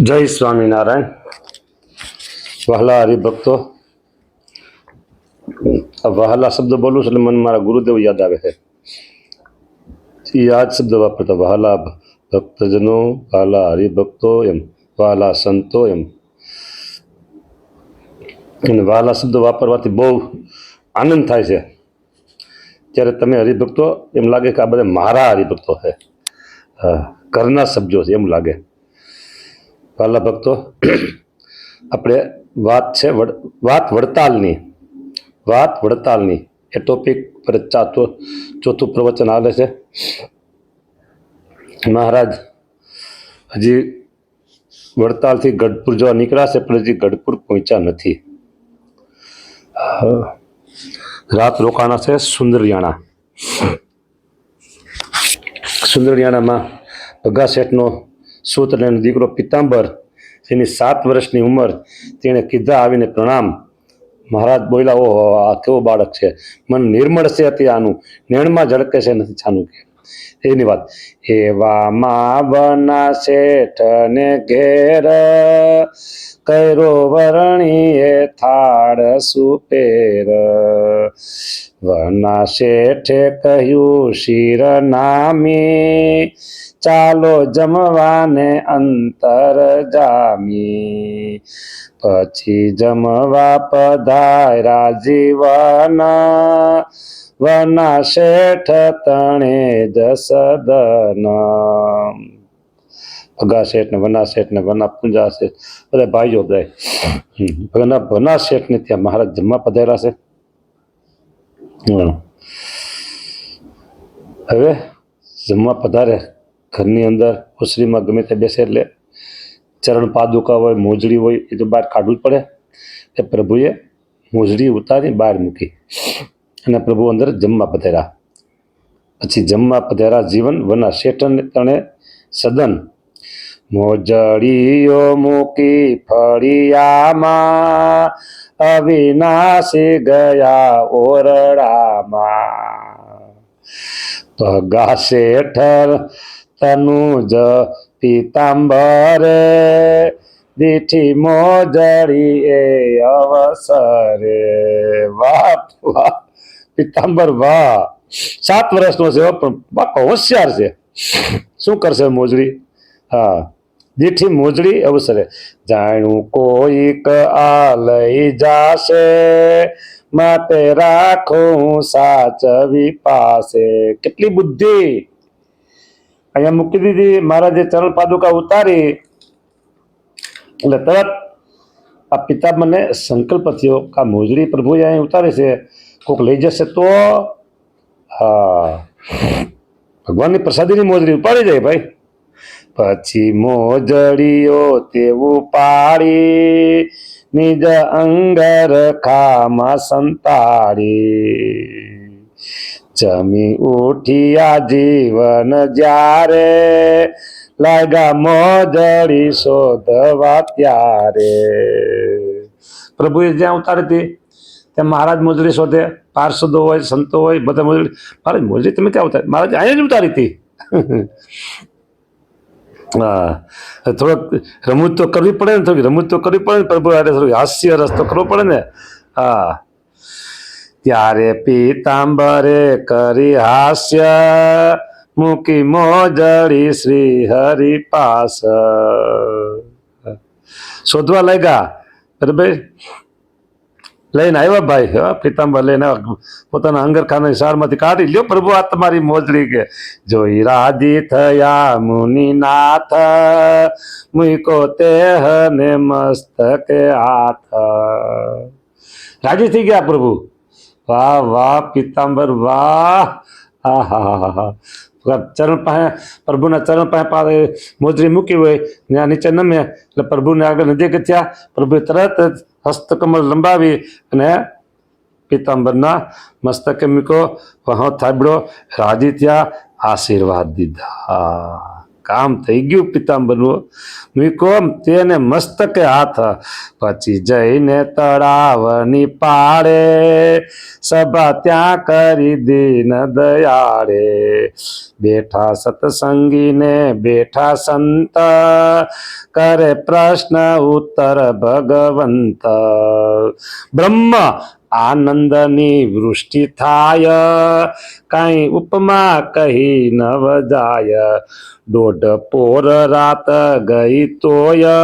જય સ્વામિનારાયણ. વહાલા હરિભક્તો, વહાલા શબ્દ બોલું છું એટલે મને મારા ગુરુદેવ યાદ આવે છે. યાદ શબ્દ વાપરતા વહાલા ભક્તજનો, વહાલા હરિભક્તો એમ, વહાલા સંતો એમ. અને વહાલા શબ્દ વાપરવાથી બહુ આનંદ થાય છે. ત્યારે તમે હરિભક્તો એમ લાગે કે આ બધા મારા હરિભક્તો છે, ઘરના શબ્દો છે એમ લાગે. વહાલા ભક્તો, આપણે વાત છે વાત વડતાલની એ ટોપિક પર ચોથું પ્રવચન આવે છે. મહારાજ હજી વડતાલથી ગઢપુર જવા નીકળ્યા છે, પણ હજી ગઢપુર પહોંચ્યા નથી. રાત રોકાણા છે સુંદરયાણામાં ભગા શેઠનો સૂત અને દીકરો પિતાંબર, જેની 7 વર્ષની ઉંમર, તેણે કીધા આવીને પ્રણામ. મહારાજ બોલ્યા, ઓહો, આ કેવો બાળક છે, મન નિર્મળ છે અતિ આનું, નેણમાં ઝળકે છે નથી છાનું કે. એની વાત એવામાં બના શેઠ ને ઘેર, કૈરો વરણીએ થાળ સુપેર. વના શેઠે કહ્યું શિર નામી, ચાલો જમવાને અંતર જામી. પછી જમવા પધાર્યા જીવન, વના શેઠ તણે જસદન. ભગા શેઠ ને વના શેઠ ને વના પૂંજા શેઠ બધા ભાઈઓ બધા વના શેઠ ને ત્યાં મહારાજ જમવા પધાર્યા છે. હવે જમવા પધારે, ઘરની અંદર ઓસરીમાં ગમે તે બેસે એટલે ચરણ પાદુકા હોય, મોજડી હોય, એ તો બહાર કાઢવું જ પડે. એ પ્રભુએ મોજડી ઉતારી બહાર મૂકી અને પ્રભુ અંદર જમવા પધાર્યા. પછી જમવા પધાર્યા જીવન, વના શેઠને તણે સદન. મોજડીઓ મૂકી ફળિયામાં, અવિનાશી ગયા ઓરડામાં. ભગા શેઠ તનુજ પિતાંબરે, દીઠી મોજડી એ અવસરે. વાહ વાહ, પિતાંબર વાહ. 7 વર્ષનો છે પણ બાપા હોશિયાર છે. શું કરશે મોજડી? હા, દીઠી મોજડી અવસરે. જાણું કોઈક આ લઈ જાશે, માટે રાખું સાચવી પાસે. કેટલી બુદ્ધિ! અહીંયા મૂકી દીધી, મહારાજે ચરણ પાદુકા ઉતારી એટલે તરત આ પિતાંબરને સંકલ્પ થયો કે આ મોજડી પ્રભુએ અહીં ઉતારે છે, કોઈક લઈ જશે તો. હા, ભગવાનની પ્રસાદીની મોજડી ઉપાડી જાય ભાઈ. પછી મોજડીઓ તેવું પાડી, નિજ અંગર ખામાં સંતાડી. જમી ઉઠ્યા જીવન જ્યારે, લાગા મોજડી શોધવા ત્યારે. પ્રભુએ જ્યાં ઉતારી હતી ત્યાં મહારાજ મોજડી શોધે. પાર્ષદો હોય, સંતો હોય, બધા મોજડી. મહારાજ મોજડી તમે ક્યાં ઉતારી? મહારાજ અહીંયા જ ઉતારી હતી. હા, થોડોક રમૂજ તો કરવી પડે ને, થોડી રમૂજ તો કરવી પડે ને પ્રભુ હારે, થોડું હાસ્ય રસ તો કરવો પડે ને. હા, ત્યારે પિતાંબરે કરી હાસ્ય, મૂકી મોજડી શ્રી હરિ પાસ. શોધવા લાગ્યા, બરાબર. લઈને આવ્યા ભાઈ, પિતાંબર લઈને આવ્યા, પોતાના અંગરખાનાની સારમાંથી કાઢી લ્યો પ્રભુ આ તમારી મોજડી કે. જોઈ રાજી થયા મુનિનાથ, મૂકો તેહ ને મસ્તકે હાથ. રાજી થઈ ગયા પ્રભુ. વાહ વાહ પિતાંબર વાહ. હા હા હા હા. ચરણ પાસે, પ્રભુના ચરણ પાસે મોજડી મૂકી હોય, ત્યાં નીચે નમે એટલે પ્રભુને આગળ નજીક થયા. પ્રભુએ તરત હસ્તકમળ લંબાવી અને પિતાંબરના મસ્તકે મૂકો, વહો થાબડો, રાજી થયા, આશીર્વાદ દીધા. કામ થઈ ગયું પિતાંબરનું. મૂકો તેને મસ્તકે હાથ, પછી જઈને તળાવની પાળે, સભા ત્યાં કરી દીન દયાળે. બેઠા સત્સંગીને બેઠા સંત, કરે પ્રશ્ન ઉત્તર ભગવંત. બ્રહ્મ આનંદની વૃષ્ટિ થાય, કાંઈ ઉપમા કહી ન વજાય. દોઢ પોર રાત ગઈ તોય,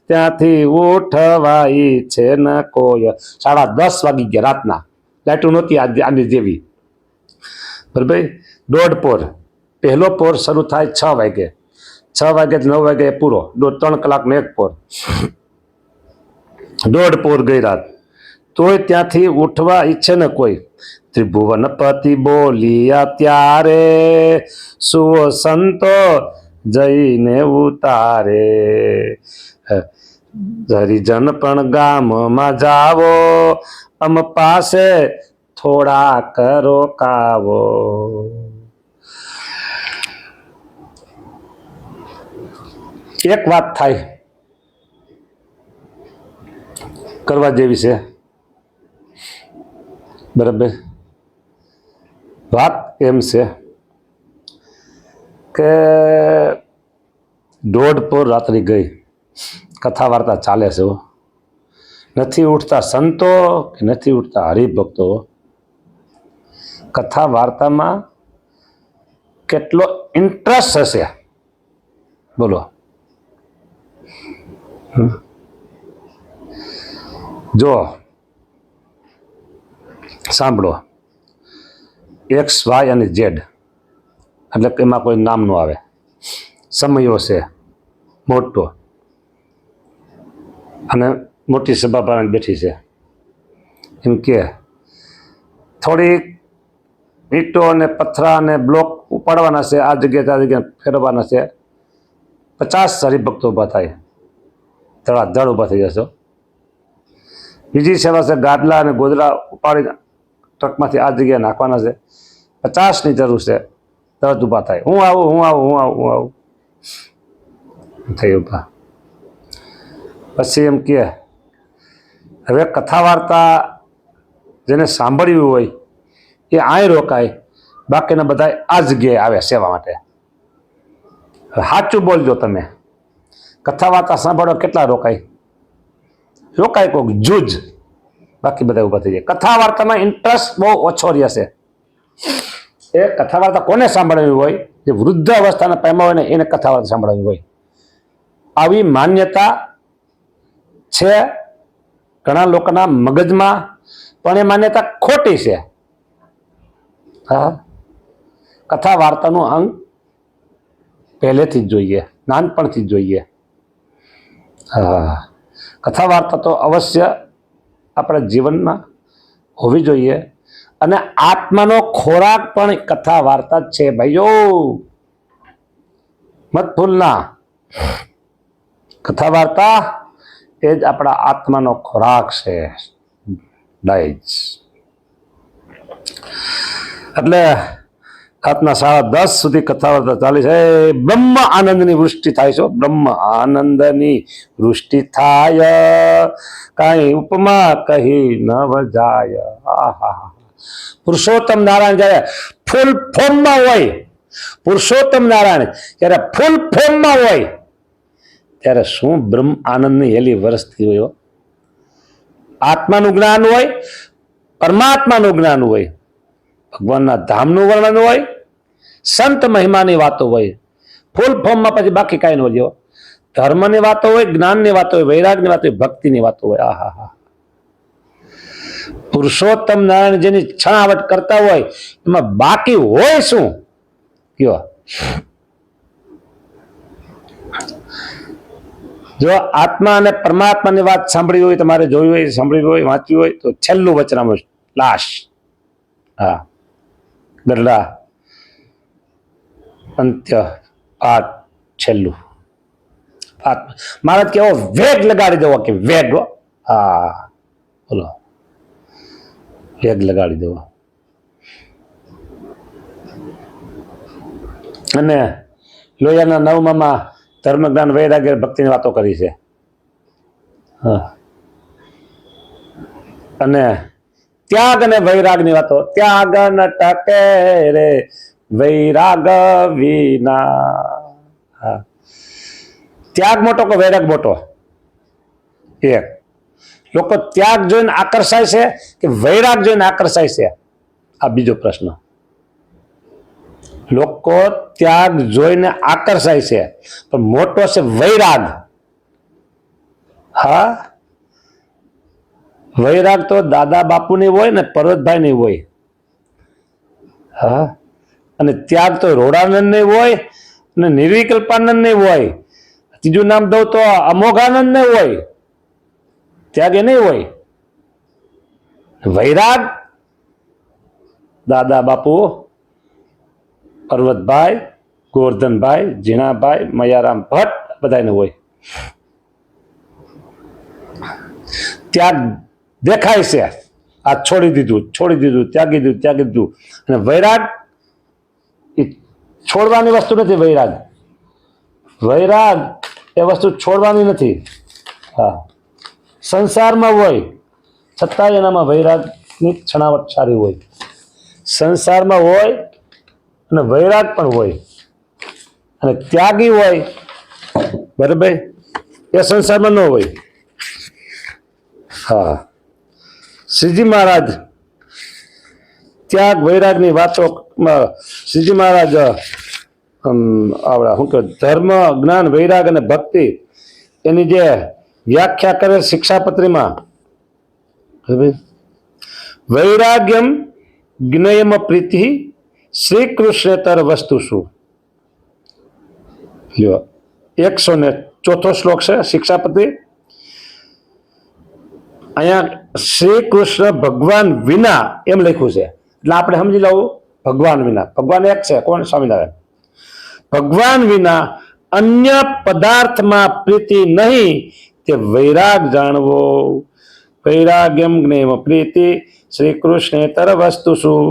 ત્યાંથી ઉઠવાઈ છે ન કોઈ. 10:30 વાગી ગયા રાતના, લાઈટું નહોતી આની જેવી. બરાબર. દોઢ પોર, પહેલો પોર શરૂ થાય 6 વાગે, 6 વાગે 9 વાગે પૂરો, 3 કલાકનો એક પોર. દોઢ પોર ગઈ રાત, તોય ત્યાંથી ઉઠવા ઈચ્છે ને કોઈ. ત્રિભુવનપતિ બોલ્યા ત્યારે, સુવો સંતો જઈને ઉતારે. હરિજન પણ ગામમાં જાવો, અમ પાસે થોડાક રોકાવો. એક વાત થાય કરવા જેવી છે. બરાબર. વાત એમ છે કે દોઢ પોર રાત્રિ ગઈ, કથા વાર્તા ચાલે છે. નથી ઉઠતા સંતો કે નથી ઉઠતા હરિભક્તો. કથા વાર્તામાં કેટલો ઇન્ટરેસ્ટ હશે બોલો. જો સાંભળો, X, Y અને Z, એટલે કે એમાં કોઈ નામ ન આવે. સમયો છે મોટો, અને મોટી સભા ભરાઈને બેઠી છે. એમ કે થોડીક ઈંટો અને પથરા અને બ્લોક ઉપાડવાના છે, આ જગ્યાએ આ જગ્યાએ ફેરવવાના છે. 50 હરિભક્તો ઊભા થાય, ધડાધડ ઊભા થઈ જશો. બીજી સેવા છે ગાદલા અને ગોદડા ઉપાડીને ટ્રકમાંથી આ જગ્યાએ નાખવાના છે. 50ની જરૂર છે, તરત ઊભા થાય. હું આવું, હું આવું, હું આવું, હું આવું થઈ ઊભા. પછી એમ કે હવે કથા વાર્તા જેને સાંભળ્યું હોય એ આય રોકાય, બાકીના બધા આ જગ્યાએ આવે સેવા માટે. સાચું બોલજો તમે, કથા વાર્તા સાંભળો કેટલા રોકાય? રોકાય કોક જૂજ, બાકી બધા ઊભા થઈ જાય. કથા વાર્તામાં ઇન્ટરેસ્ટ બહુ ઓછો રહેશે. એ કથા વાર્તા કોને સાંભળવી હોય? જે વૃદ્ધ અવસ્થાના પામ્યા હોય ને એને કથા વાર્તા સાંભળવી હોય. આવી માન્યતા છે ઘણા લોકોના મગજમાં, પણ એ માન્યતા ખોટી છે. હા, કથા વાર્તાનું અંગ પહેલેથી જ જોઈએ, નાનપણથી જ જોઈએ. હા, કથા વાર્તા તો અવશ્ય આપણા જીવનમાં હોવી જોઈએ. અને આત્માનો ખોરાક પણ કથા વાર્તા જ છે ભાઈઓ, મત ભૂલના. કથા વાર્તા એ જ આપણા આત્માનો ખોરાક છે. ડાયજ એટલે રાતના 10:30 સુધી કથા વાર્તા ચાલી છે. બ્રહ્મ આનંદની વૃષ્ટિ થાય છે. બ્રહ્મ આનંદની વૃષ્ટિ થાય, કાંઈ ઉપમા કહી ન વજાય. આહા, પુરુષોત્તમ નારાયણ જયારે ફૂલ ફોર્મમાં હોય, પુરુષોત્તમ નારાયણ જયારે ફૂલ ફોર્મમાં હોય, ત્યારે શું બ્રહ્મ આનંદની હેલી વરસતી હોય. આત્માનું જ્ઞાન હોય, પરમાત્માનું જ્ઞાન હોય, ભગવાનના ધામનું વર્ણન હોય, સંત મહિમાની વાતો હોય. ફૂલ ફોર્મમાં પછી બાકી કાંઈ ન હોય. ધર્મની વાતો હોય, જ્ઞાનની વાતો હોય, વૈરાગની વાતો હોય, ભક્તિની વાતો હોય. આહા હા, પુરુષોત્તમ નારાયણ જેની છણાવટ કરતા હોય એમાં બાકી હોય શું? કયો? જો આત્મા અને પરમાત્માની વાત સાંભળી હોય, તમારે જોઈ હોય, સાંભળી હોય, વાંચ્યું હોય તો છેલ્લું વચનામૃત લાશ. હા, ગરડા અંત્ય પાઠ છેલ્લું. મહારાજ કેવો વેગ લગાડી દેવો, કે વેગ. હા બોલો, વેગ લગાડી દેવો. અને લોહિયાના નવમામાં ધર્મ જ્ઞાન વૈરાગ્ય ભક્તિની વાતો કરી છે. હા, અને ત્યાગ અને વૈરાગની વાતો. ત્યાગ ન ટકે રે વૈરાગ વિના. હા, ત્યાગ મોટો કે વૈરાગ મોટો? એક લોકો ત્યાગ જોઈને આકર્ષાય છે કે વૈરાગ જોઈને આકર્ષાય છે? આ બીજો પ્રશ્ન. લોકો ત્યાગ જોઈને આકર્ષાય છે, પણ મોટો છે વૈરાગ. હા, વૈરાગ તો દાદા બાપુની હોય ને પર્વતભાઈની હોય. હા, અને ત્યાગ તો રોડાનંદ ની હોય અને નિર્વિકલ્પાનંદ ની હોય. ત્રીજું નામ દઉં તો અમોઘાનંદ ને હોય. ત્યાગ એ નહીં હોય. વૈરાગ દાદા બાપુ, પર્વતભાઈ, ગોરધનભાઈ, જીણાભાઈ, મયારામ ભટ્ટ બધાને હોય. ત્યાગ દેખાય છે, આ છોડી દીધું, ત્યાગી દીધું. અને વૈરાગ એ છોડવાની વસ્તુ નથી. વૈરાગ એ વસ્તુ છોડવાની નથી. હા, સંસારમાં હોય છતાંય એનામાં વૈરાગની છણાવટ સારી હોય. સંસારમાં હોય અને વૈરાગ પણ હોય, અને ત્યાગી હોય, બરાબર, એ સંસારમાં ન હોય. હા, શ્રીજી મહારાજ ત્યાગ વૈરાગની વાતો, શ્રીજી મહારાજ આવડા શું કહે, ધર્મ જ્ઞાન વૈરાગ અને ભક્તિ એની જે વ્યાખ્યા કરે શિક્ષાપત્રીમાં, વૈરાગ્યમ જ્ઞેયમ પ્રીતિ શ્રી કૃષ્ણેતર વસ્તુ શું. 104 શ્લોક છે શિક્ષાપત્રી. અહીંયા શ્રી કૃષ્ણ ભગવાન વિના એમ લખ્યું છે, એટલે આપણે સમજી લવું ભગવાન વિના. ભગવાન એક છે, કોણ? સ્વામિનારાયણ. ભગવાન વિના અન્ય પદાર્થમાં પ્રીતિ નહીં, તે વૈરાગ જાણવો. વૈરાગ્યમ જ્ઞેયમ પ્રીતિ શ્રી કૃષ્ણેતર વસ્તુ શું.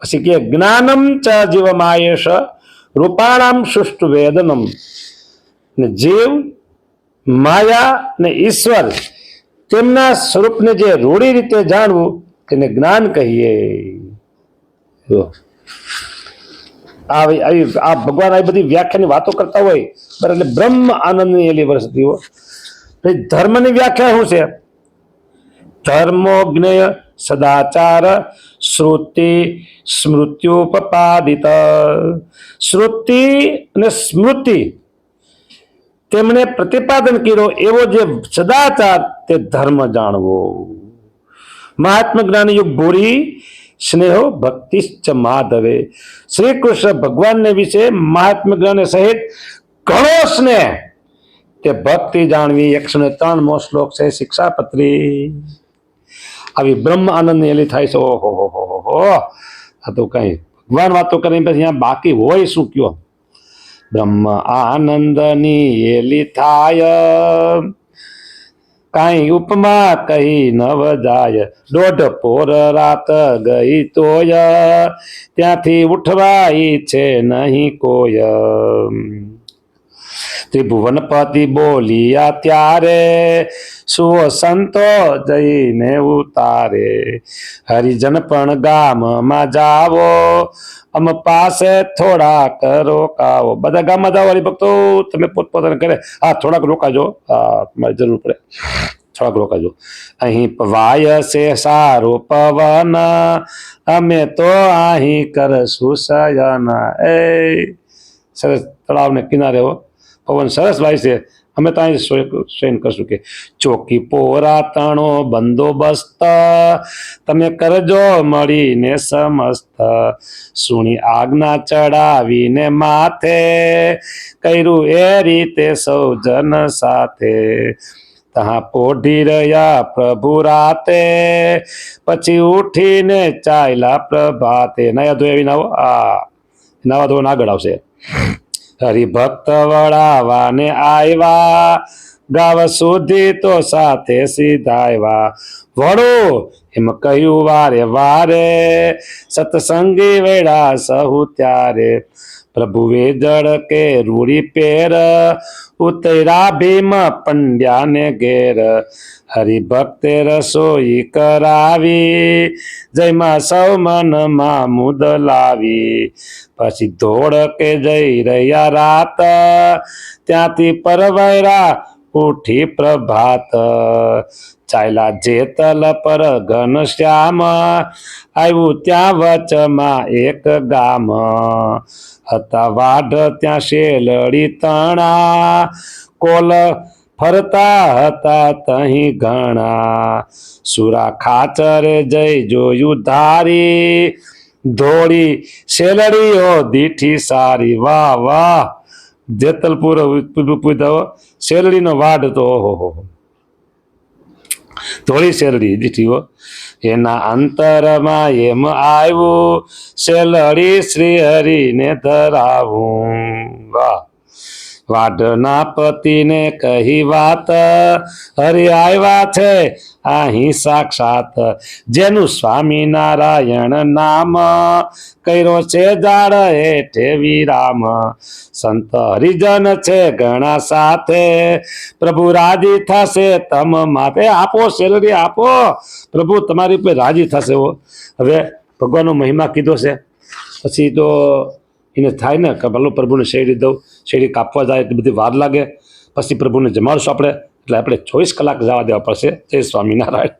પછી કે જ્ઞાનમ ચ જીવમાયેશ રૂપાણામ સુષ્ટુ વેદનમ. ને જીવ, માયા ને ઈશ્વર તેમના સ્વરૂપને જે રૂઢી રીતે જાણવું તેને જ્ઞાન કહીએ. આ ભગવાન આ બધી વ્યાખ્યાની વાતો કરતા હોય, એટલે બ્રહ્મ આનંદની એલી વરસતી હોય. ધર્મની વ્યાખ્યા શું છે? ધર્મો જ્ઞેય સદાચાર શ્રુતિ સ્મૃત્યુપપાદિત. શ્રુતિ અને સ્મૃતિ તેમણે પ્રતિપાદન કર્યો એવો જે સદાચાર, તે ધર્મ જાણવો. મહાત્મા જ્ઞાની યુગ ભૂરી સ્નેહો ભક્તિ ચ માધવે. શ્રી કૃષ્ણ ભગવાનને વિશે મહાત્મા જ્ઞાન સહિત ઘણો સ્નેહ, તે ભક્તિ જાણવી. 103મો શ્લોક છે શિક્ષાપત્રી. આવી બ્રહ્મ આનંદની એલી થાય છે. ઓહો, આ તો કઈ ભગવાન વાતો કરીને પછી અહીંયા બાકી હોય શું કયો? બ્રહ્મ આનંદની એલી થાય, કાંઈ ઉપમા કહી નવ જાય. દોઢ પોર રાત ગઈ તોય, ત્યાંથી ઉઠવા ઈચ્છે નહીં કોઈ. ત્રિભુવનપતિ બોલિયા ત્યારે, સુઓ સંતો જઈને ઉતારે. હરિજન પણ ગામમાં જાવો, અમ પાસે થોડાક રોકાવો. બધા ગામમાં જાઓ હરિભક્તો, તમે પોતપોતાને કરે. હા, થોડાક રોકાજો. હા, મારે જરૂર પડે, થોડાક રોકાજો. અહીં વાય છે સારો પવન, અમે તો અહીં કરશું શયન. એ સરસ તળાવને કિનારે હો, પવન સરસ વાય છે, અમે તો અહીં શયન કરશું. કે ચોકી પોરા તણો બંદોબસ્ત, તમે કરજો મળીને સમસ્ત. સુણી આજ્ઞા ચડાવીને માથે, કર્યું એ રીતે સૌ જન સાથે. તહા પોઢી રહ્યા પ્રભુ રાતે, પછી ઉઠીને ચાલ્યા પ્રભાતે. નયા ધોયા નાવો. આ નવા ધોવા આગળ આવશે. હરિભક્ત વળાવાને આવ્યા, ગાવ સુધી તો સાથે સીધા આવ્યા. વળો એમ કહ્યું વારે વારે, સત્સંગી વેળા સહુ ત્યારે. પ્રભુએ જળ કે રૂડી પેર ઉતર્યા ભીમ પંડ્યાને ઘેર હરિભક્તે રસોઈ કરાવી જયમાં સૌ મનમાં મુદ લાવી પછી ધોળ કે જઈ રહ્યા રાત ત્યાંથી પરવાયરા ઉઠી પ્રભાત ચાલ્યા જેતલ પર ઘનશ્યામ આવ્યું ત્યાં વચમાં એક ગામ હતા વાઢ ત્યાં શેલડી તણા કોલ ફરતા હતા તહીં ઘણા સુરા ખાચરે જઈ જોયું ધારી ધોળી શેલડીઓ દીઠી સારી વાહ વાહ જેતલપુર પૂછાવો શેરડીનો વાઢ તો ઓહો ધોળી શેરડી દીઠીઓ એના અંતરમાં એમ આવ્યું શેલડી શ્રી હરિને ધરાવું વાહ વાઢના પતિને કહી વાત હરિ આવ્યા છે અહીં સાક્ષાત જેનું સ્વામિનારાયણ નામ કર્યો છે ઝાડ હેઠે વિરામ સંત હરિજન છે ઘણા સાથે પ્રભુ રાજી થશે તમ માથે આપો શેલડી આપો પ્રભુ તમારી ઉપર રાજી થશે હવે ભગવાનનો મહિમા કીધો છે પછી તો એને થાય ને કે ભલો પ્રભુને શેરડી દઉં શેરડી કાપવા જાય એટલી બધી વાર લાગે પછી પ્રભુને જમાડશું આપણે એટલે આપણે 24 કલાક જવા દેવા પડશે જય સ્વામિનારાયણ